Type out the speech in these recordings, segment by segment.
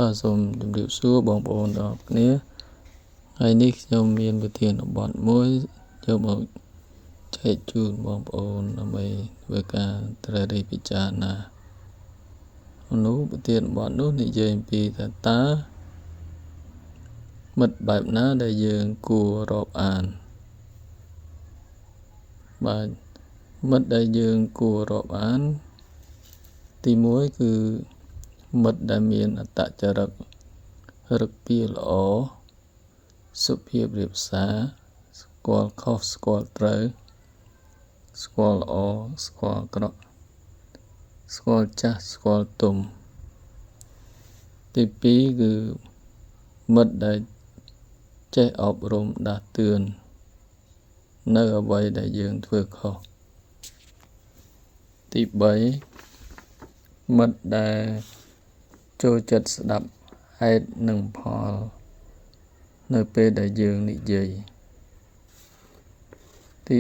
បាទសូមជម្រាបសួរបងប្អូនទាំងអស់គ្នាហើយនេះខ្ញុំមានប្រធានបទមួយយកមកចែកជូនបងប្អូនដើម្បីធ្វើការត្រិះរិះពិចារណានោះប្រធានបទនោះនិយាយអំពីថាតើមិត្តបែបណាដែលយើងគួររាប់អានបាទមិត្តដែលយើងគួររាប់អានទី1គឺមិត្តដែលមានអត្តចរិតរឹកពីល្អសុភាពរាបសារស្គាល់ខុសស្គាល់ត្រូវស្គាល់ល្អស្គាល់អាក្រក់ស្គាល់ចាស់ស្គាល់ទុំទី2គឺមិត្តដែលចេះអប់រំដាស់តឿននៅអ្វីដែលយើងធ្វើខុសទី3មិត្តដែលចូលចិត្តស្ដាប់ហេតុនិងផលនៅពេលដែលយើងនិយាយទី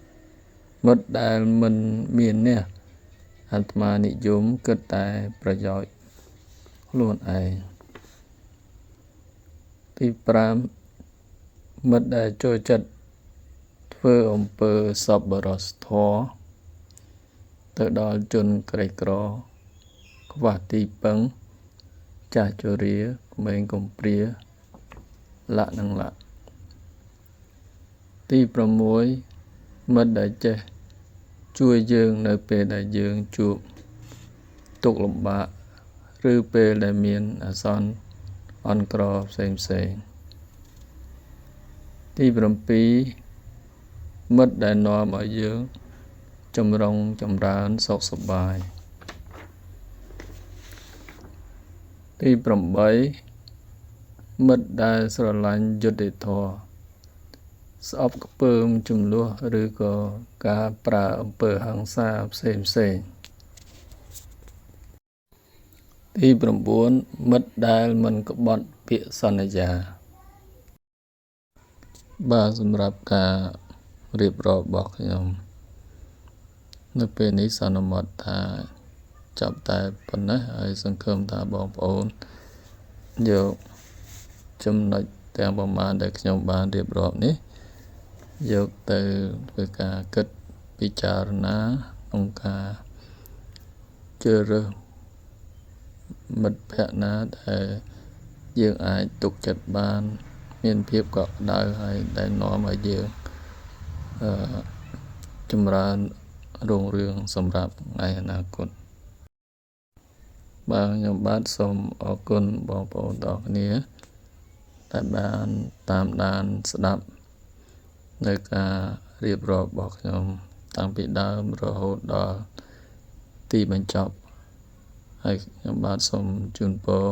4មិត្តដែលមិនមានអ្នកអាត្មានិយមគិតតែប្រយោជន៍ខ្លួនឯងទី5មិត្តដែលចូលចិត្តធ្វើអំពើសប្បុរសធម៌ទៅដល់ជនក្រីក្រខ្វះទីពឹងចាស់ជរាក្មេងកំព្រាលក្ខនឹងលក្ខទី6មិត្តដែលចេះជួយយើងនៅពេលដែលយើងជួបទុក្ខលំបាកឬពេលដែលមានអាសន្នអន់ក្រផ្សេងទី7មិត្តដែលនាំឲ្យយើងចម្រុងចម្រើនសុខសប្បាយទី8មិត្តដែលស្រឡាញ់យុត្តិធម៌ស្អប់ខ្ពើមចំនួនឬក៏ការប្រើអំពើហិង្សាផ្សេងទី9មិត្តដែលមិនក្បត់ពាក្យសន្យាបាទសម្រាប់ការរៀបរាប់របស់ខ្ញុំនៅពេលនេះសន្មតថាចាប់តែប៉ុណ្ណេះហើយសង្ឃឹមថាបងប្អូនយកចំណុចទាំងប្រមាណដែលខ្ញុំបានរៀបរាប់នេះយកទៅធ្វើការគិតពិចារណាក្នុងការជ្រើសរើសមិត្តភក្តិណាដែលយើងអាចទុកចិត្តបានមានភាពកក់ក្ដៅហើយដែលនាំឲ្យយើងចម្រើនរុងរឿងសម្រាប់ថ្ងៃអនាគតបាទខ្ញុំបាទសូមអរគុណបងប្អូនទាំងគ្នាដែលបានតាមដានស្ដាប់នៅការរៀបរាប់របស់ខ្ញុំតាំងពីដើមរហូតដល់ទីបញ្ចប់ហើយខ្ញុំបាទសូមជូនពរ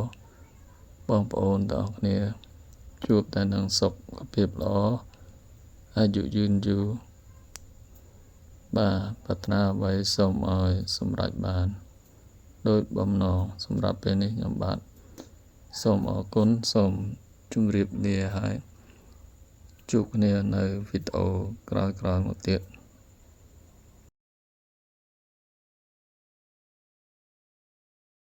បងប្អូនទាំងគ្នាជួបតែនឹងសុខភាពល្អអាយុយឺនយូរបាទប្រាថ្នាអ្វីសូមឲ្យសម្រេចបានដោយបំណងសម្រាប់ពេលនេះខ្ញុំបាទសូមអរគុណសូមជម្រាបលាហើយជួបគ្នានៅវីដេអូក្រោយៗមកទៀត